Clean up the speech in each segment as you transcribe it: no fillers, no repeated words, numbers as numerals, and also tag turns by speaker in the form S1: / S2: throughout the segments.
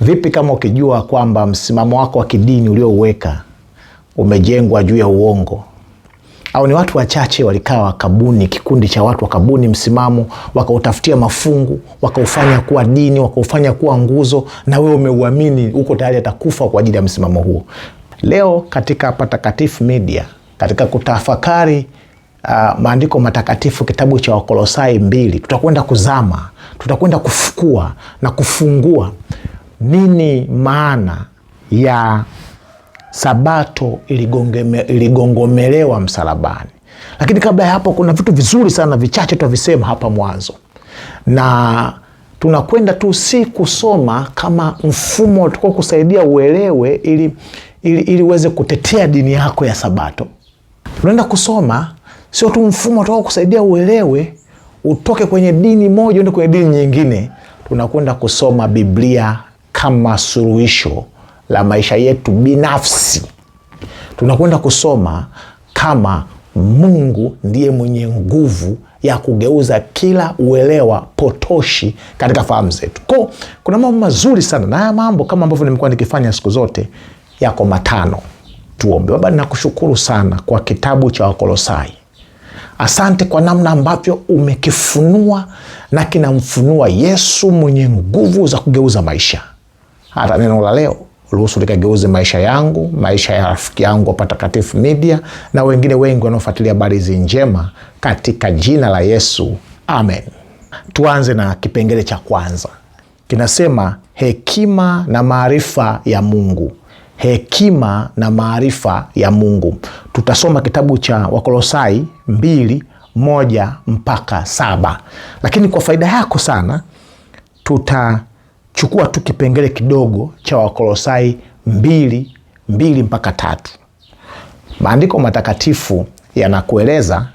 S1: Vipi kama ukijua kwamba msimamo wako wa kidini uliouweka umejengwa juu ya uongo? Au ni watu wachache walikaa wakabuni, kikundi cha watu wakabuni msimamo, wakautafutia mafungu, wakaufanya kuwa dini, wakaufanya kuwa nguzo, na wewe umeuamini, uko tayari atakufa kwa ajili ya msimamo huo. Leo katika Patakatifu Media, katika kutafakari maandiko matakatifu, kitabu cha Wakolosai 2, tutakwenda kuzama, tutakwenda kufukua na kufungua nini maana ya Sabato iligongomelewa msalabani. Lakini kabla ya hapo, kuna vitu vizuri sana vichache tutavisema hapa mwanzo, na tunakwenda tu si kusoma kama mfumo utakao kusaidia uelewe ili uweze kutetea dini yako ya Sabato. Tunaenda kusoma sio tu mfumo utakao kusaidia uelewe utoke kwenye dini moja uende kwenye dini nyingine. Tunakwenda kusoma Biblia kama suluhisho la maisha yetu binafsi. Tunakwenda kusoma kama Mungu ndiye mwenye nguvu ya kugeuza kila uelewa potoshi katika fahamu zetu. Kuna mambo mazuri sana, na haya mambo kama ambavyo nimekuwa nikifanya siku zote yako matano. Tuombe. Baba, ninakushukuru sana kwa kitabu cha Wakolosai. Asante kwa namna ambavyo umekifunua na kinamfunua Yesu mwenye nguvu za kugeuza maisha. Hata neno la leo ruhusu likageuze maisha yangu, maisha ya rafiki yangu wa Patakatifu Media na wengine wengi wanaofuatilia habari hizi njema, katika jina la Yesu, amen. Tuanze na kipengele cha kwanza. Kinasema hekima na maarifa ya Mungu. Hekima na maarifa ya Mungu. Tutasoma kitabu cha Wakolosai 2:1-7. Lakini kwa faida yako sana tutachukua tu kipengele kidogo cha Wakolosai 2:2-3. Maandiko matakatifu yanakueleza,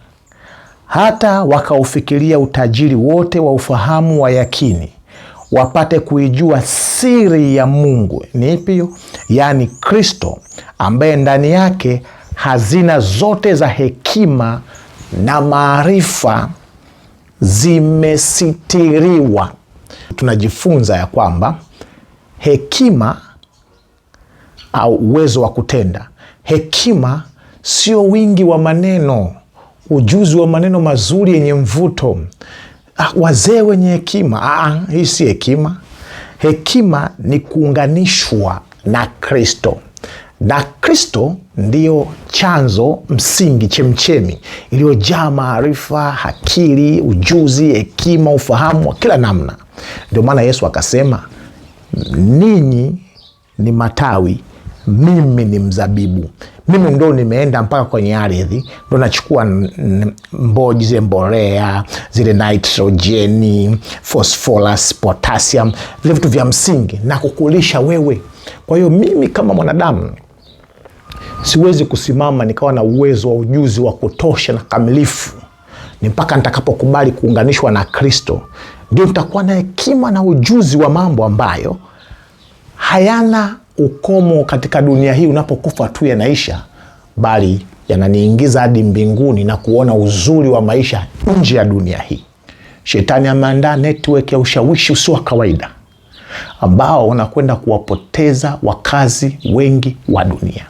S1: hata wakaufikiria utajiri wote wa ufahamu wa yakini, wapate kuijua siri ya Mungu. Ni ipi hiyo? Yaani Kristo, ambaye ndani yake hazina zote za hekima na maarifa zimesitiriwa. Tunajifunza ya kwamba hekima au uwezo wa kutenda, hekima sio wingi wa maneno, ujuzi wa maneno mazuri yenye mvuto, wazee wenye hekima. Hii si hekima. Hekima ni kuunganishwa na Kristo, na Kristo ndio chanzo, msingi, chemchemi iliyojaa maarifa, akili, ujuzi, hekima, ufahamu wa kila namna. Ndio maana Yesu akasema, ninyi ni matawi, mimi ni mzabibu. Mimi ndo nimeenda mpaka kwenye ardhi, ndo nachukua mboji, zile mbolea, zile nitrojeni, phosphorus, potassium, vile vitu vya msingi, na kukulisha wewe. Kwa hiyo mimi kama mwanadamu siwezi kusimama nikawa na uwezo wa ujuzi wa kutosha na kamilifu. Ni mpaka nitakapokubali kuunganishwa na Kristo ndio nitakuwa na hekima na ujuzi wa mambo ambayo hayana ukomo katika dunia hii. Unapokufa tu yanaisha, bali yananiingiza hadi mbinguni na kuona uzuri wa maisha nje ya dunia hii. Shetani ameandaa network ya ushawishi usio wa kawaida ambao unakwenda kuwapoteza wakazi wengi wa dunia.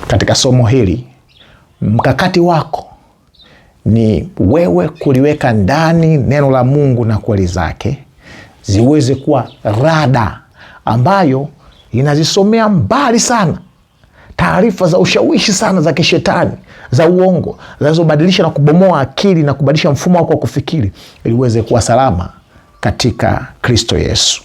S1: Katika somo hili, mkakati wako ni wewe kuliweka ndani neno la Mungu na kweli zake ziweze kuwa rada ambayo inazisomea mbali sana taarifa za ushawishi sana za kishetani, za uongo, zinazobadilisha na kubomoa akili na kubadilisha mfumo wako wa kufikiri, ili uweze kuwa salama katika Kristo Yesu.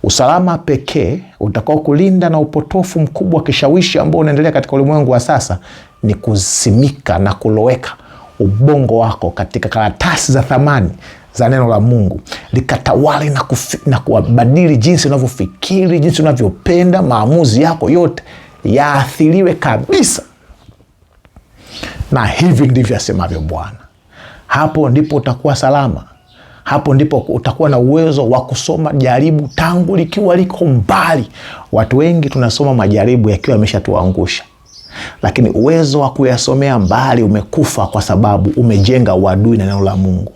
S1: Usalama pekee utakao kulinda na upotofu mkubwa wa kishawishi ambao unaendelea katika ulimwengu wa sasa ni kusimika na kuloweka ubongo wako katika karatasi za thamani za neno la Mungu, likatawale na kuwabadili jinsi unavyofikiri, jinsi unavyopenda. Maamuzi yako yote yaathiriwe kabisa. Na hivi ndivyo asemavyo Bwana. Hapo ndipo utakuwa salama. Hapo ndipo utakuwa na uwezo wa kusoma jaribu tangu likiwa liko mbali. Watu wengi tunasoma majaribu yakiwa yameshatuangusha, lakini uwezo wa kuyasomea mbali umekufa kwa sababu umejenga uadui na neno la Mungu.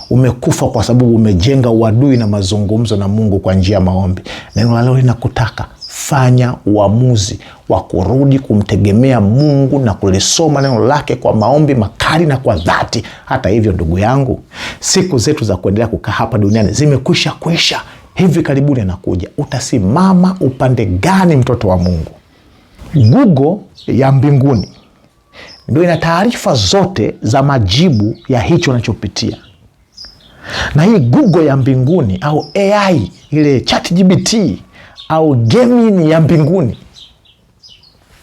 S1: Umekufa kwa sababu umejenga uadui na mazungumzo na Mungu kwa njia ya maombi. Neno la leo linakutaka fanya uamuzi wa kurudi kumtegemea Mungu na kulisoma neno lake kwa maombi makali na kwa dhati. Hata hivyo, ndugu yangu, siku zetu za kuendelea kukaa hapa duniani zimekwisha kwisha. Hivi karibuni anakuja. Utasimama upande gani, mtoto wa Mungu? Google ya mbinguni ndio ina taarifa zote za majibu ya hicho unachopitia. Na hii Google ya mbinguni au AI, ile ChatGPT au Gemini ya mbinguni,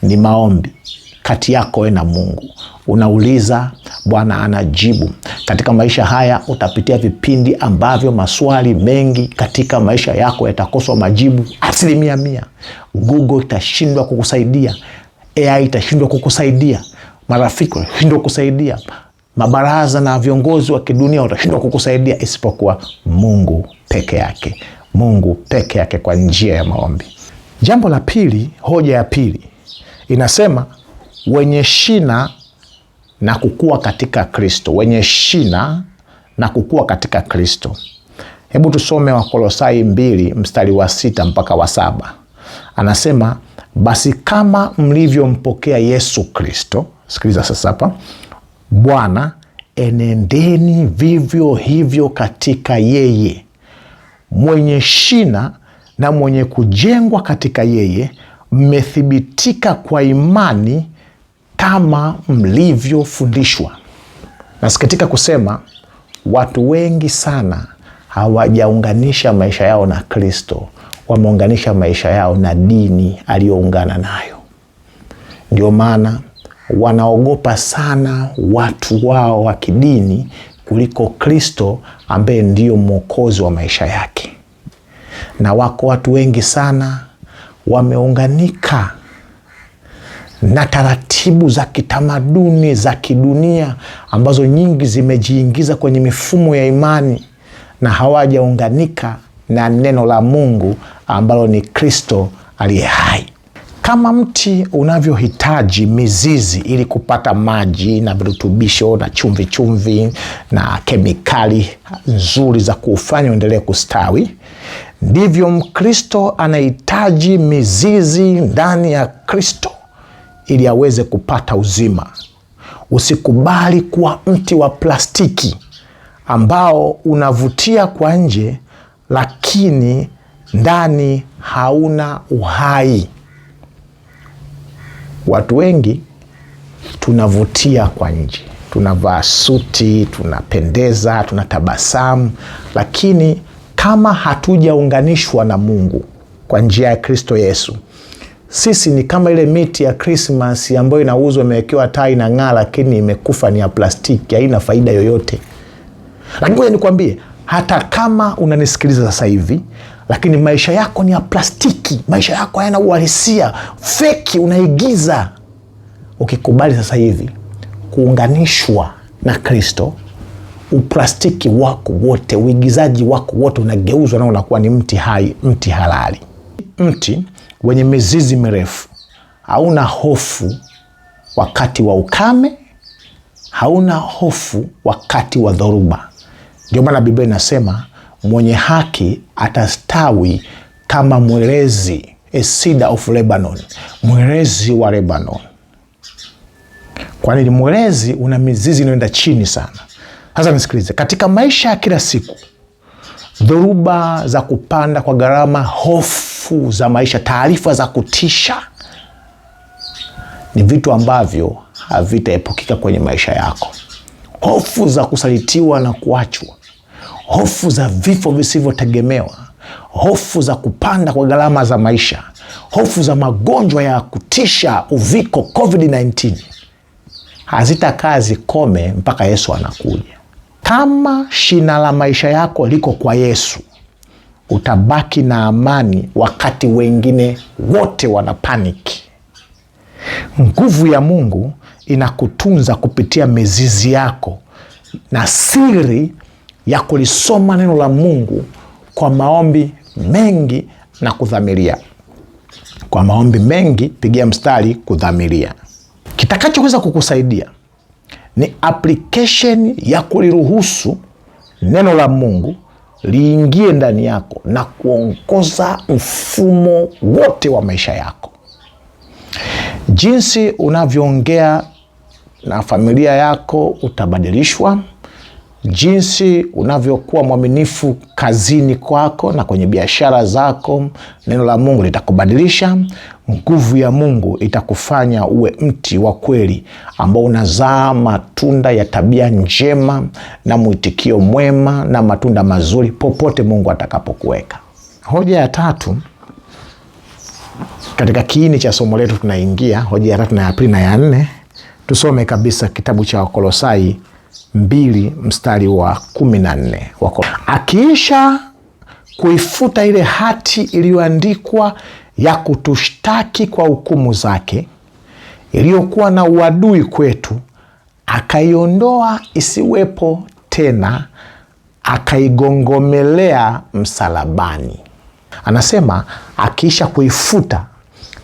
S1: ni maombi kati yako wewe na Mungu. Unauliza, Bwana anajibu. Katika maisha haya utapitia vipindi ambavyo maswali mengi katika maisha yako yatakoswa majibu 100%. Google itashindwa kukusaidia, AI itashindwa kukusaidia, marafiki watashindwa kukusaidia, mabaraza na viongozi wa kidunia watashindwa kukusaidia, isipokuwa Mungu peke yake. Mungu peke yake kwa njia ya maombi. Jambo la pili, hoja ya pili inasema wenye shina na kukua katika Kristo. Wenye shina na kukua katika Kristo. Hebu tusome Wakolosai 2 mstari wa 6 mpaka wa 7. Anasema, basi kama mlivyompokea Yesu Kristo, sikiliza sasa hapa, Bwana, enendeni vivyo hivyo katika yeye, mwenye shina na mwenye kujengwa katika yeye, mmethibitika kwa imani kama mlivyofundishwa. Nasikitika kusema watu wengi sana hawajaunganisha maisha yao na Kristo, wameunganisha maisha yao na dini aliyoungana nayo. Ndio maana wanaogopa sana watu wao wa kidini kuliko Kristo ambaye ndiyo mwokozi wa maisha yake. Na wako watu wengi sana wameunganika na taratibu za kitamaduni za kidunia ambazo nyingi zimejiingiza kwenye mifumo ya imani, na hawajaunganika na neno la Mungu ambalo ni Kristo aliye hai. Kama mti unavyohitaji mizizi ili kupata maji na virutubisho na chumvi na kemikali nzuri za kufanya uendelee kustawi, ndivyo Mkristo anahitaji mizizi ndani ya Kristo ili aweze kupata uzima. Usikubali kuwa mti wa plastiki ambao unavutia kwa nje lakini ndani hauna uhai. Watu wengi tunavutia kwa nje, tunavaa suti, tunapendeza, tunatabasamu, lakini kama hatujaunganishwa na Mungu kwa njia ya Kristo Yesu, sisi ni kama ile miti ya Christmas ambayo inauzwa imewekewa taa inang'aa, lakini imekufa, ni ya plastiki, haina faida yoyote. Lakini ngoja nikwambie, hata kama unanisikiliza sasa hivi lakini maisha yako ni ya plastiki, maisha yako hayana uhalisia, feki, unaigiza, ukikubali sasa hivi kuunganishwa na Kristo, uplastiki wako wote, uigizaji wako wote unageuzwa na unakuwa ni mti hai, mti halali. Mti wenye mizizi mirefu, hauna hofu wakati wa ukame, hauna hofu wakati wa dhoruba. Ndio maana Biblia inasema mwenye haki atastawi kama mwerezi, a cedar of Lebanon, mwerezi wa Lebanon. Kwani mwerezi una mizizi inayoenda chini sana. Sasa nisikilize, katika maisha ya kila siku, dhoruba za kupanda kwa gharama, hofu za maisha, taarifa za kutisha, ni vitu ambavyo havitaepukika kwenye maisha yako. Hofu za kusalitiwa na kuachwa, hofu za vifo visivyotegemewa, hofu za kupanda kwa gharama za maisha, hofu za magonjwa ya kutisha, uviko, COVID-19, hazitakaa zikome mpaka Yesu anakuja. Kama shina la maisha yako liko kwa Yesu, utabaki na amani wakati wengine wote wanapaniki. Nguvu ya Mungu inakutunza kupitia mizizi yako na siri ya kulisoma neno la Mungu kwa maombi mengi na kudhamiria. Kwa maombi mengi, pigia mstari kudhamiria. Kitakachoweza kukusaidia ni application ya kuliruhusu neno la Mungu liingie ndani yako na kuongoza mfumo wote wa maisha yako. Jinsi unavyoongea na familia yako utabadilishwa. Jinsi unavyokuwa mwaminifu kazini kwako na kwenye biashara zako, neno la Mungu litakubadilisha. Nguvu ya Mungu itakufanya uwe mti wa kweli ambao unazaa matunda ya tabia njema na mwitikio mwema na matunda mazuri popote Mungu atakapokuweka. Hoja ya tatu katika kiini cha somo letu tunaingia, hoja ya tatu na ya pili na ya nne. Tusome kabisa kitabu cha Wakolosai 2 mstari wa 14. Akiisha kuifuta ile hati iliyoandikwa ya kutushtaki kwa hukumu zake, iliyokuwa na uadui kwetu, akaiondoa isiwepo tena, akaigongomelea msalabani. Anasema akiisha kuifuta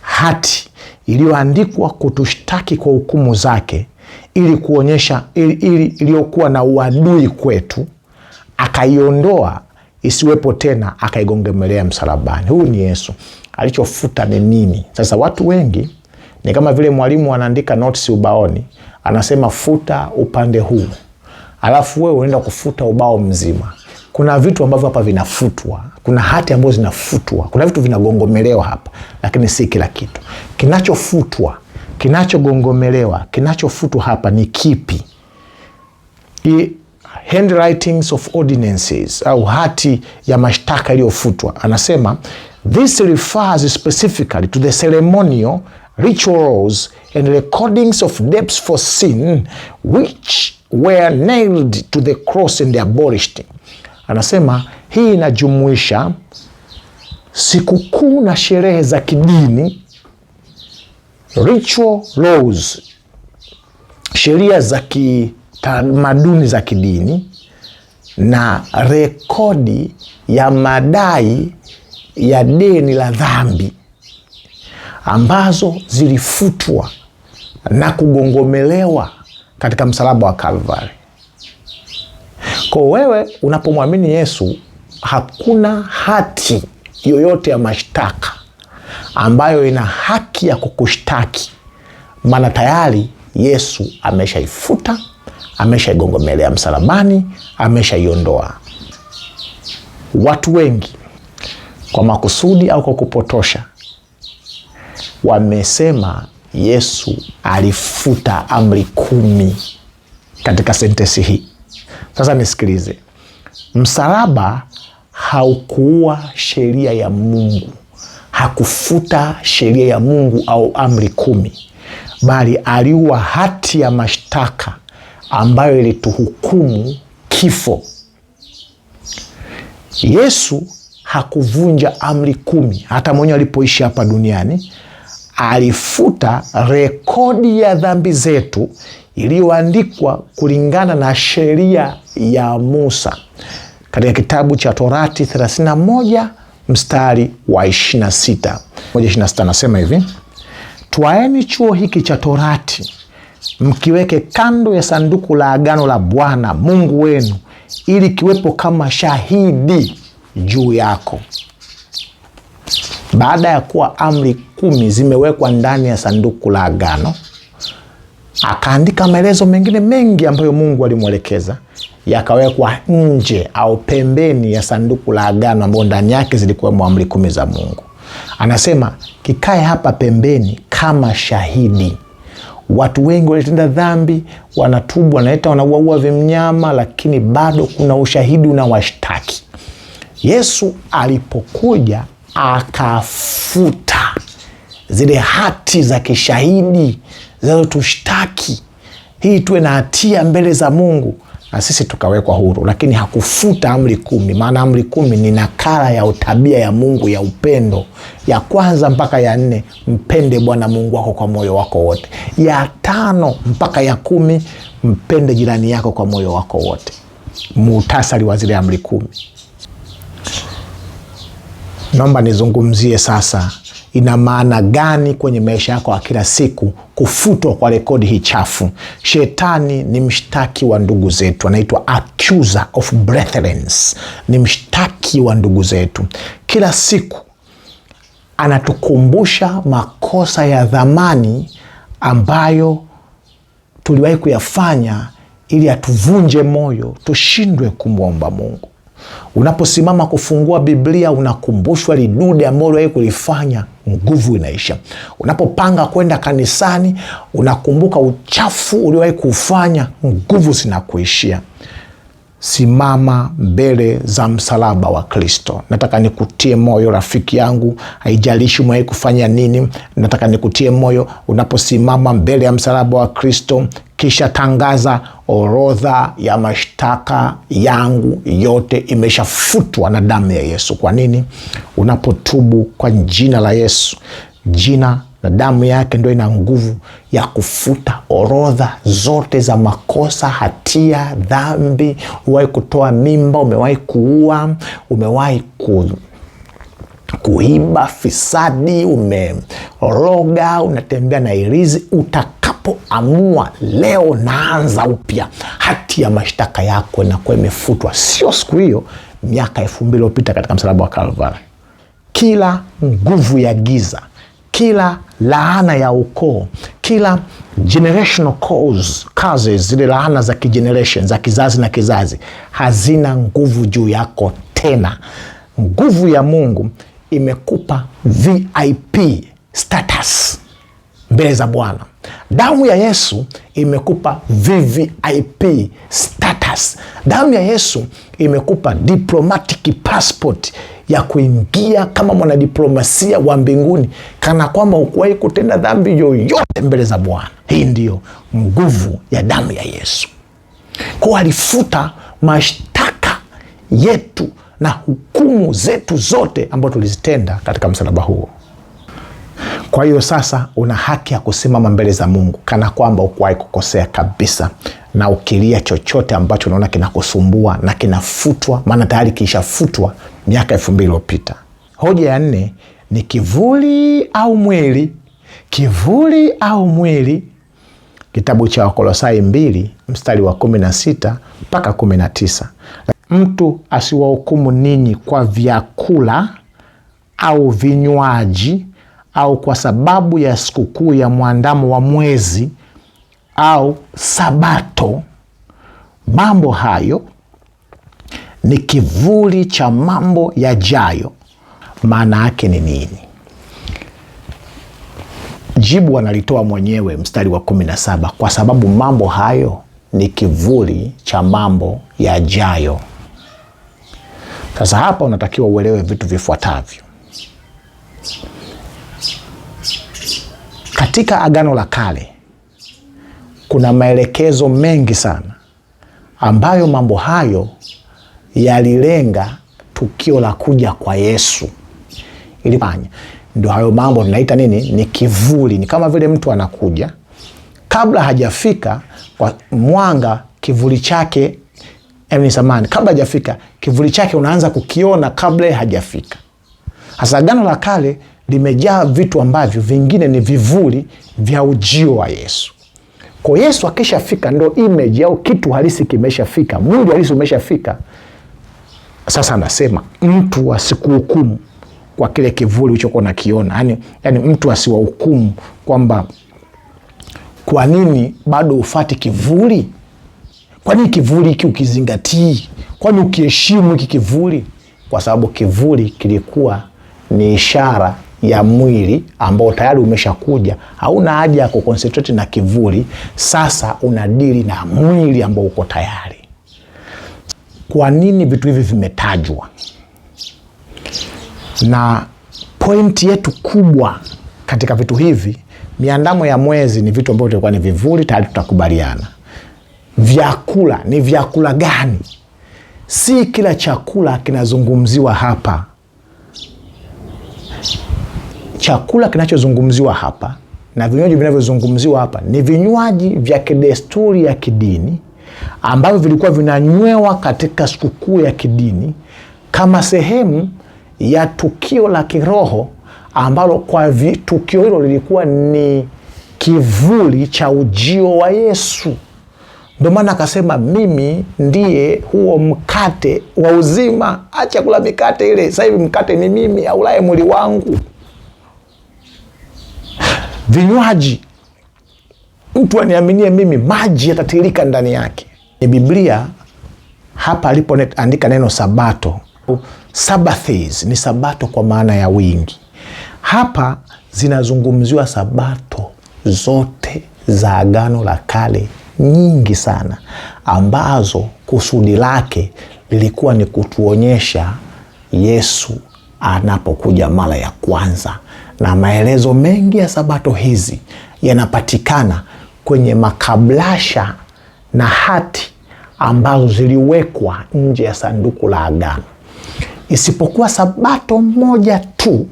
S1: hati iliyoandikwa kutushtaki kwa hukumu zake, ili kuonyesha iliyokuwa na uadui kwetu, akaiondoa isiwepo tena, akaigongemelea msalabani. Huyu ni Yesu. Alichofuta ni nini? Sasa watu wengi ni kama vile mwalimu anaandika notes ubaoni, anasema futa upande huu, alafu wewe unaenda kufuta ubao mzima. Kuna vitu ambavyo hapa vinafutwa, kuna hati ambazo zinafutwa, kuna vitu vinagongomelewa hapa, lakini si kila kitu. Kinachofutwa, kinachogongomelewa, kinachofutwa hapa ni kipi? Handwritings of ordinances, au hati ya mashtaka iliyofutwa. Anasema this refers specifically to the ceremonial, ritual laws and recordings of debts for sin which were nailed to the cross and abolished. Anasema hii inajumuisha sikukuu na sherehe za kidini, ritual laws, sheria za kitamaduni za kidini, na rekodi ya madai ya deni la dhambi ambazo zilifutwa na kugongomelewa katika msalaba wa Kalvari. Kwa wewe unapomwamini Yesu, hakuna hati yoyote ya mashtaka ambayo ina haki ya kukushtaki, maana tayari Yesu ameshaifuta, ameshaigongomelea msalabani, ameshaiondoa. Watu wengi kwa makusudi au kwa kupotosha wamesema Yesu alifuta amri 10 katika sentensi hii. Sasa nisikilize. Msalaba haukuua sheria ya Mungu, hakufuta sheria ya Mungu au amri 10, bali aliua hati ya mashtaka ambayo ilituhukumu kifo. Yesu hakuvunja amri 10 hata mwenyewe alipoishi hapa duniani. Alifuta rekodi ya dhambi zetu iliyoandikwa kulingana na sheria ya Musa katika kitabu cha Torati 31 mstari wa 26. 1:26 nasema hivi: twaeni chuo hiki cha Torati, mkiweke kando ya sanduku la agano la Bwana Mungu wenu, ili kiwepo kama shahidi juu yako. Baada ya kuwa amri 10 zimewekwa ndani ya sanduku la agano, akaandika maelezo mengine mengi ambayo Mungu alimwelekeza, yakawekwa nje au pembeni ya sanduku la agano ambayo ndani yake zilikuwa amri 10 za Mungu. Anasema kikae hapa pembeni kama shahidi. Watu wengi walitenda dhambi, wanatubu, wanaua vimnyama, lakini bado kuna ushahidi unawashtaki. Yesu alipokuja akafuta zile hati za kishahidi zinazotushtaki, hii tuwe na hatia mbele za Mungu, na sisi tukawekwa huru. Lakini hakufuta amri 10, maana amri 10 ni nakala ya tabia ya Mungu ya upendo, ya 1 mpaka ya 4, mpende Bwana Mungu wako kwa moyo wako wote. Ya 5 mpaka ya 10, mpende jirani yako kwa moyo wako wote. Muhtasari wa zile amri 10. Naomba nizungumzie sasa, ina maana gani kwenye maisha yako ya kila siku kufutwa kwa rekodi hii chafu. Shetani ni mshtaki wa ndugu zetu, anaitwa accuser of brethren, ni mshtaki wa ndugu zetu. Kila siku anatukumbusha makosa ya dhamani ambayo tuliwahi kuyafanya ili atuvunje moyo, tushindwe kumwomba Mungu. Unaposimama kufungua Biblia unakumbushwa lidude ambalo uliwahi kulifanya, nguvu inaisha. Unapopanga kwenda kanisani unakumbuka uchafu uliwahi kufanya, nguvu zinakuishia. Simama mbele za msalaba wa Kristo. Nataka nikutie moyo rafiki yangu, haijalishi umewahi kufanya nini. Nataka nikutie moyo unaposimama mbele ya msalaba wa Kristo, kisha tangaza, orodha ya mashtaka yangu yote imeshafutwa na damu ya Yesu. Kwa nini? Unapotubu kwa jina la Yesu, jina na damu yake ndio ina nguvu ya kufuta orodha zote za makosa, hatia, dhambi. Umewahi kutoa mimba, umewahi kuua, umewahi kuiba, fisadi, umeroga, unatembea na irizi. Utakapoamua leo naanza upya, hati ya mashtaka yako inakuwa imefutwa. Sio siku hiyo, miaka 2000 iliyopita katika msalaba wa Kalvari. Kila nguvu ya giza, kila laana ya ukoo, kila generational causes, zile laana za kigeneration, za kizazi na kizazi, hazina nguvu juu yako tena. Nguvu ya Mungu imekupa VIP status mbele za Bwana. Damu ya Yesu imekupa VVIP status. Damu ya Yesu imekupa diplomatic passport ya kuingia kama mwanadiplomasia wa mbinguni, kana kwamba hukuwahi kutenda dhambi yoyote mbele za Bwana. Hii ndiyo nguvu ya damu ya Yesu. Kwa alifuta mashtaka yetu na hukumu zetu zote ambazo tulizitenda katika msalaba huo. Kwa hiyo sasa una haki ya kusimama mbele za Mungu kana kwamba hukuwahi kukosea kabisa, na ukilia chochote ambacho unaona kinakusumbua na kinafutwa, maana tayari kishafutwa miaka 2000 iliyopita. Hoja ya 4 ni kivuli au mwili. Kivuli au mwili. Kitabu cha Wakolosai 2 mstari wa 16 mpaka 19. Mtu asiwahukumu ninyi kwa vyakula au vinywaji au kwa sababu ya sikukuu ya mwandamo wa mwezi au Sabato. Mambo hayo ni kivuli cha mambo yajayo. Maana yake ni nini? Jibu analitoa mwenyewe mstari wa 17, kwa sababu mambo hayo ni kivuli cha mambo yajayo. Sasa hapa unatakiwa uelewe vitu vifuatavyo. Katika Agano la Kale kuna maelekezo mengi sana ambayo mambo hayo yalilenga tukio la kuja kwa Yesu. Ilifanya ndio hayo mambo tunaita nini? Ni kivuli. Ni kama vile mtu anakuja, kabla hajafika kwa mwanga, kivuli chake kabla hajafika kivuli chake unaanza kukiona kabla hajafika. Hasa Agano la Kale limejaa vitu ambavyo vingine ni vivuli vya ujio wa Yesu. Kwa Yesu akishafika ndo image au kitu halisi kimeshafika, mwili halisi umeshafika. Sasa anasema mtu asikuhukumu kwa kile kivuli ulichokuwa unakiona. Yani mtu asiwahukumu kwamba kwa nini bado ufati kivuli? Kwa nini kivuli hiki ukizingatii? Kwa nini ukiheshimu hiki kivuli? Kwa sababu kivuli kilikuwa ni ishara ya mwili ambao tayari umeshakuja. Hauna haja ya kuconcentrate na kivuli. Sasa unadili na mwili ambao uko tayari. Kwa nini vitu hivi vimetajwa? Na pointi yetu kubwa katika vitu hivi, miandamo ya mwezi ni vitu ambavyo vilikuwa ni vivuli, tayari tutakubaliana. Vyakula ni vyakula gani? Si kila chakula kinazungumziwa hapa. Chakula kinachozungumziwa hapa na vinywaji vinavyozungumziwa hapa ni vinywaji vya kidesturi ya kidini ambavyo vilikuwa vinanywewa katika sikukuu ya kidini kama sehemu ya tukio la kiroho ambalo kwa tukio hilo lilikuwa ni kivuli cha ujio wa Yesu. Ndio maana akasema mimi ndiye huo mkate wa uzima. Acha kula mikate ile, sasa hivi mkate ni mimi, aulaye mwili wangu. Vinywaji, mtu aniaminie mimi, maji yatatiririka ndani yake. Ni Biblia hapa alipoandika neno sabato, Sabbaths ni sabato kwa maana ya wingi. Hapa zinazungumziwa sabato zote za Agano la Kale, nyingi sana, ambazo kusudi lake lilikuwa ni kutuonyesha Yesu anapokuja mara ya kwanza. Na maelezo mengi ya sabato hizi yanapatikana kwenye makablasha na hati ambazo ziliwekwa nje ya sanduku la agano, isipokuwa sabato moja tu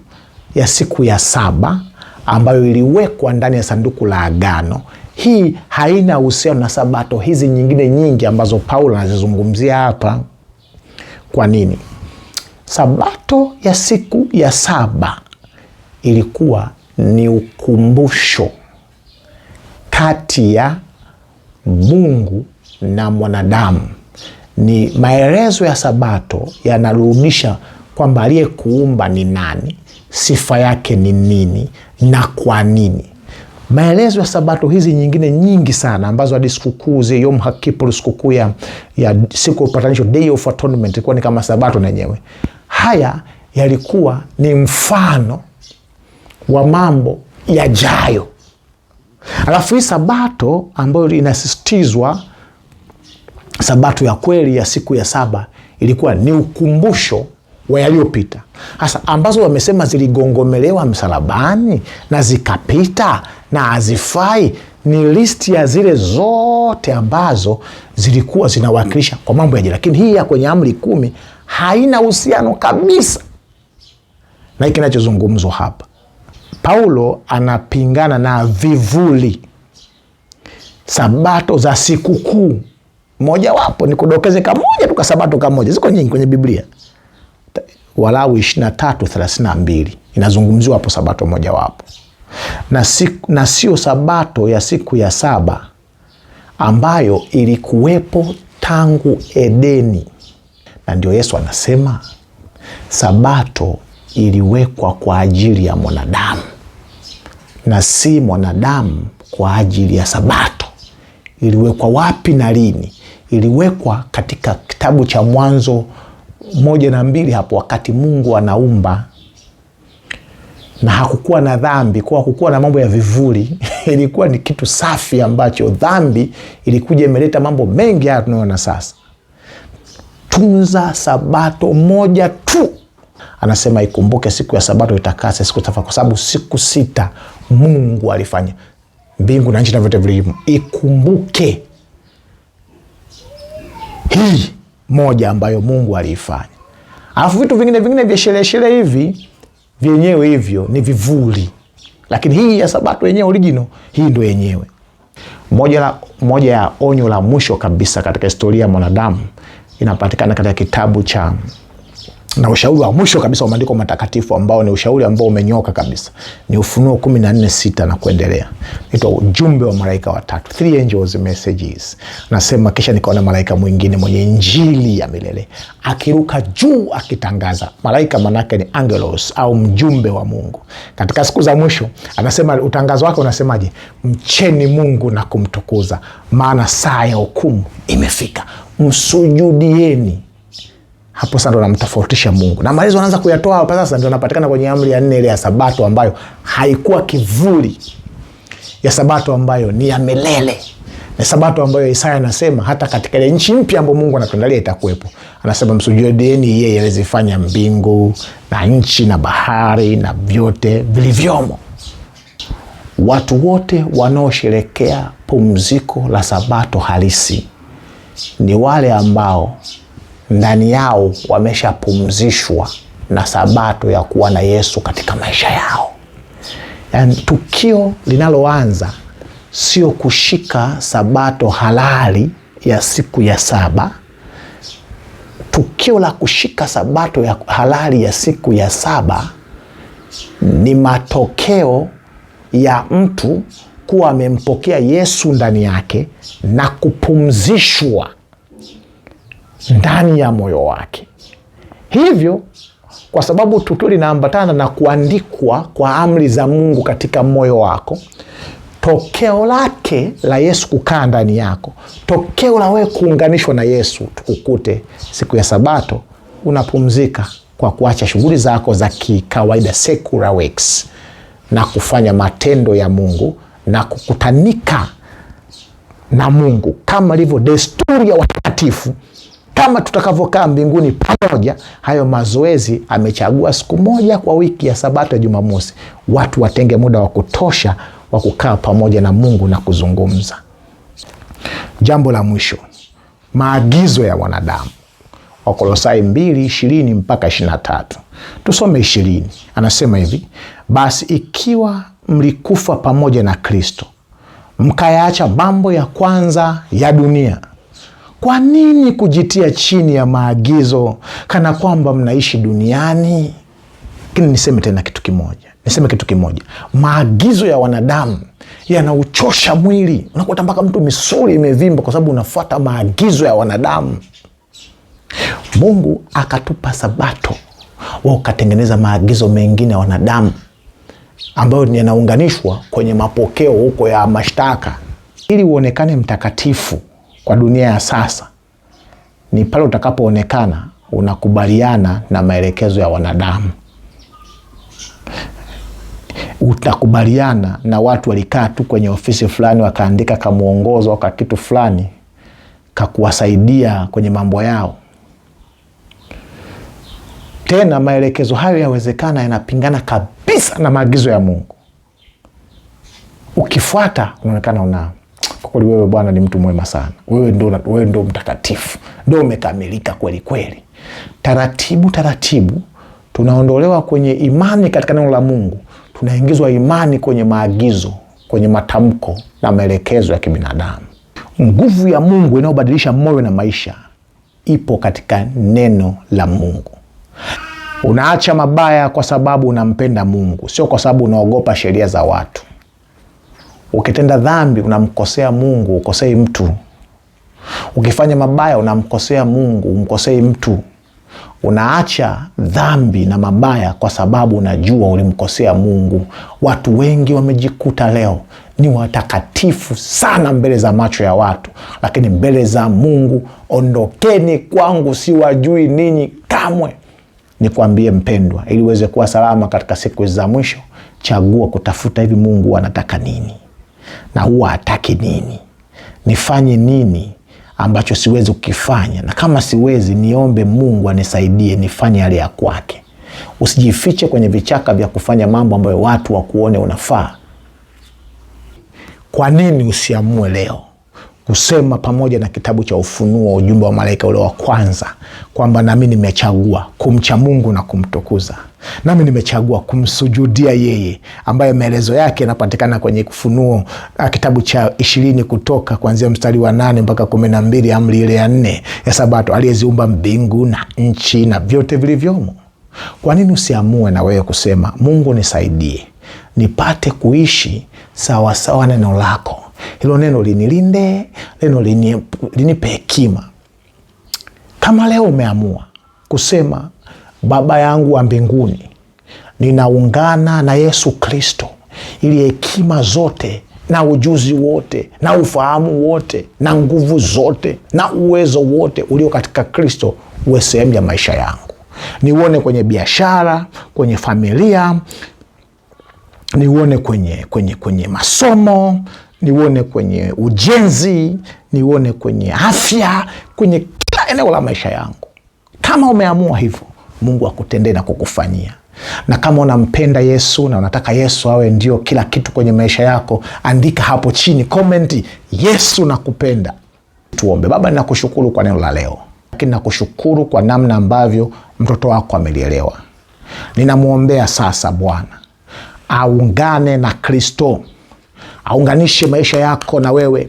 S1: ya siku ya saba ambayo iliwekwa ndani ya sanduku la agano. Hii haina uhusiano na sabato hizi nyingine nyingi ambazo Paulo anazizungumzia hapa. Kwa nini? Sabato ya siku ya saba ilikuwa ni ukumbusho kati ya Mungu na mwanadamu. Ni maelezo ya sabato yanarudisha kwamba aliyekuumba ni nani, sifa yake ni nini na kwa nini. Maelezo ya sabato hizi nyingine nyingi sana ambazo hadi sikukuu za Yom HaKippur, sikukuu ya siku ya upatanisho, Day of Atonement, ilikuwa ni kama sabato yenyewe. Haya yalikuwa ni mfano wa mambo yajayo. Alafu hii sabato ambayo inasisitizwa, sabato ya kweli ya siku ya saba, ilikuwa ni ukumbusho wa yaliyopita. Hasa ambazo wamesema ziligongomelewa msalabani na zikapita na hazifai, ni listi ya zile zote ambazo zilikuwa zinawakilisha kwa mambo yajayo. Lakini hii ya kwenye amri 10 haina uhusiano kabisa na hiki kinachozungumzwa hapa. Paulo anapingana na vivuli, sabato za sikukuu. Moja wapo ni kudokeze kamoja tu, ka sabato kamoja, ziko nyingi kwenye Biblia. Walawi 23:32 inazungumziwa hapo sabato moja wapo. Na sio sabato ya siku ya saba ambayo ilikuwepo tangu Edeni. Na ndio Yesu anasema sabato iliwekwa kwa ajili ya mwanadamu na si mwanadamu kwa ajili ya sabato. Iliwekwa wapi na lini? Iliwekwa katika kitabu cha Mwanzo 1:2 hapo, wakati Mungu anaumba, na hakukuwa na dhambi, kwa hakukuwa na mambo ya vivuli. Ilikuwa ni kitu safi ambacho dhambi ilikuja imeleta mambo mengi haya tunaona sasa. Tunza sabato moja tu. Anasema ikumbuke siku ya sabato, itakase siku tafakari, kwa sababu siku 6 Mungu alifanya mbingu na nchi na vyote vilivyomo. Ikumbuke hii moja ambayo Mungu aliifanya. Alafu vitu vingine vya sherehe hivi vyenyewe hivyo ni vivuli, lakini hii ya sabato yenyewe original, hii ndio yenyewe. Moja ya onyo la mwisho kabisa katika historia ya mwanadamu inapatikana katika kitabu cha, na ushauri wa mwisho kabisa wa maandiko matakatifu ambao ni ushauri ambao umenyoka kabisa, ni Ufunuo 14:6 na kuendelea. Ito ujumbe wa malaika watatu, 3 angels messages. Nasema kisha nikaona malaika mwingine mwenye injili ya milele akiruka juu akitangaza. Malaika manake ni angelos au mjumbe wa Mungu. Katika siku za mwisho anasema utangazo wake unasemaje? Mcheni Mungu na kumtukuza, maana saa ya hukumu imefika. Msujudieni. Hapo sasa ndo namtofautisha Mungu. Na maelezo anaanza kuyatoa hapa sasa, ndio yanapatikana kwenye amri ya 4 ile ya sabato ambayo haikuwa kivuli, ya sabato ambayo ni ya milele. Ni sabato ambayo Isaya anasema hata katika ile nchi mpya ambayo Mungu anatuandalia itakuwepo. Anasema msujudieni yeye alizifanya mbingu na nchi na bahari na vyote vilivyomo. Watu wote wanaosherehekea pumziko la sabato halisi ni wale ambao ndani yao wameshapumzishwa na sabato ya kuwa na Yesu katika maisha yao. Yani tukio linaloanza sio kushika sabato halali ya siku ya saba. tukio la kushika sabato ya halali ya siku ya 7 ni matokeo ya mtu kuwa amempokea Yesu ndani yake na kupumzishwa ndani ya moyo wake. Hivyo kwa sababu tukio linaambatana na kuandikwa kwa amri za Mungu katika moyo wako, tokeo lake la Yesu kukaa ndani yako, tokeo la wewe kuunganishwa na Yesu tukukute siku ya Sabato unapumzika kwa kuacha shughuli zako za kikawaida, secular works, na kufanya matendo ya Mungu na kukutanika na Mungu kama ilivyo desturi ya watakatifu, kama tutakavyokaa mbinguni pamoja. Hayo mazoezi amechagua siku moja kwa wiki ya Sabato ya Jumamosi, watu watenge muda wa kutosha wa kukaa pamoja na Mungu na kuzungumza. Jambo la mwisho, maagizo ya wanadamu. Wakolosai 2:20 mpaka 23. Tusome 20. Anasema hivi: basi ikiwa mlikufa pamoja na Kristo, mkayaacha mambo ya kwanza ya dunia, kwa nini kujitia chini ya maagizo kana kwamba mnaishi duniani? Lakini niseme kitu kimoja. Maagizo ya wanadamu yanauchosha mwili. Unakuta mpaka mtu misuli imevimba kwa sababu unafuata maagizo ya wanadamu. Mungu akatupa Sabato, ukatengeneza maagizo mengine ya wanadamu ambayo yanaunganishwa kwenye mapokeo huko ya mashtaka. Ili uonekane mtakatifu kwa dunia ya sasa, ni pale utakapoonekana unakubaliana na maelekezo ya wanadamu. Utakubaliana na watu walikaa tu kwenye ofisi fulani wakaandika kamuongozo au kitu fulani kakuwasaidia kwenye mambo yao. Tena maelekezo hayo yawezekana yanapingana kabisa na maagizo ya Mungu. Ukifuata unaonekana kwa kweli wewe Bwana ni mtu mwema sana. Wewe ndo mtakatifu. Ndo umekamilika kweli kweli. Taratibu tunaondolewa kwenye imani katika neno la Mungu. Tunaingizwa imani kwenye maagizo, kwenye matamko na maelekezo ya kibinadamu. Nguvu ya Mungu inayobadilisha moyo na maisha ipo katika neno la Mungu. Unaacha mabaya kwa sababu unampenda Mungu, sio kwa sababu unaogopa sheria za watu. Ukitenda dhambi unamkosea Mungu, ukosei mtu. Ukifanya mabaya unamkosea Mungu, umkosei mtu. Unaacha dhambi na mabaya kwa sababu unajua ulimkosea Mungu. Watu wengi wamejikuta leo ni watakatifu sana mbele za macho ya watu, lakini mbele za Mungu, ondokeni kwangu siwajui ninyi kamwe. Nikwambie mpendwa, ili uweze kuwa salama katika siku za mwisho, chagua kutafuta hivi Mungu anataka nini na huwa hataki nini. Nifanye nini ambacho siwezi kukifanya, na kama siwezi niombe Mungu anisaidie nifanye yale ya kwake. Usijifiche kwenye vichaka vya kufanya mambo ambayo watu wakuone unafaa. Kwa nini usiamue leo kusema pamoja na kitabu cha Ufunuo, ujumbe wa malaika ule wa kwanza, kwamba nami nimechagua kumcha Mungu na kumtukuza. Nami nimechagua kumsujudia yeye, ambaye maelezo yake yanapatikana kwenye Ufunuo kitabu cha 20 kutoka kuanzia mstari wa 8 mpaka 12, amri ile ya 4 ya Sabato, aliyeziumba mbingu na nchi na vyote vilivyomo. Kwa nini usiamue na wewe kusema Mungu nisaidie nipate kuishi sawa sawa na neno lako. Hilo neno linilinde, neno linipe hekima. Kama leo umeamua kusema Baba yangu wa mbinguni, ninaungana na Yesu Kristo ili hekima zote na ujuzi wote na ufahamu wote na nguvu zote na uwezo wote ulio katika Kristo uwe sehemu ya maisha yangu. Niuone kwenye biashara, kwenye familia, niuone kwenye masomo, niuone kwenye ujenzi, niuone kwenye afya, kwenye kila eneo la maisha yangu. Kama umeamua hivyo, Mungu akutendee na kukufanyia. Na kama unampenda Yesu na unataka Yesu awe ndio kila kitu kwenye maisha yako, andika hapo chini comment, Yesu nakupenda. Tuombe. Baba, ninakushukuru kwa neno la leo, lakini nakushukuru kwa namna ambavyo mtoto wako amelielewa. Ninamuombea sasa Bwana, aungane na Kristo, aunganishe maisha yako na wewe.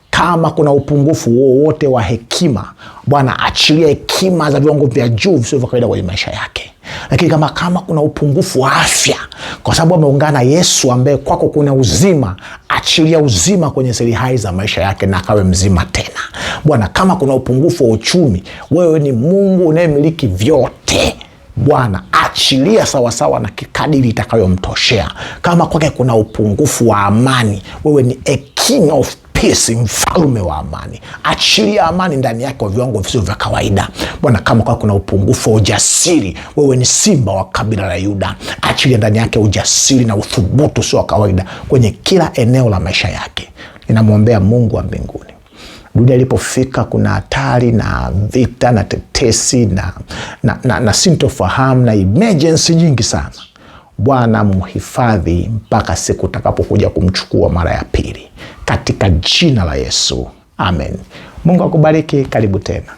S1: Kama kuna upungufu wowote wa hekima, Bwana achilia hekima za viwango vya juu visivyo vya kawaida kwenye maisha yake. Lakini kama kuna upungufu wa afya, kwa sababu ameungana na Yesu ambaye kwako kuna uzima, achilia uzima kwenye seli hai za maisha yake na akawe mzima tena. Bwana, kama kuna upungufu wa uchumi, wewe ni Mungu unayemiliki vyote. Bwana, achilia sawasawa na kadiri itakayomtoshea. Kama kwake kuna upungufu wa amani, wewe ni a king of peace, mfalme wa amani. Achilia amani ndani yake kwa viwango visivyo vya kawaida. Bwana, kama kwake kuna upungufu wa ujasiri, wewe ni simba wa kabila la Yuda. Achilia ndani yake ujasiri na uthubutu sio wa kawaida kwenye kila eneo la maisha yake. Ninamwombea Mungu wa mbinguni, dunia ilipofika kuna hatari na vita na tetesi na sintofahamu na emergency nyingi sana, Bwana muhifadhi mpaka siku utakapokuja kumchukua mara ya pili, katika jina la Yesu, amen. Mungu akubariki. Karibu tena.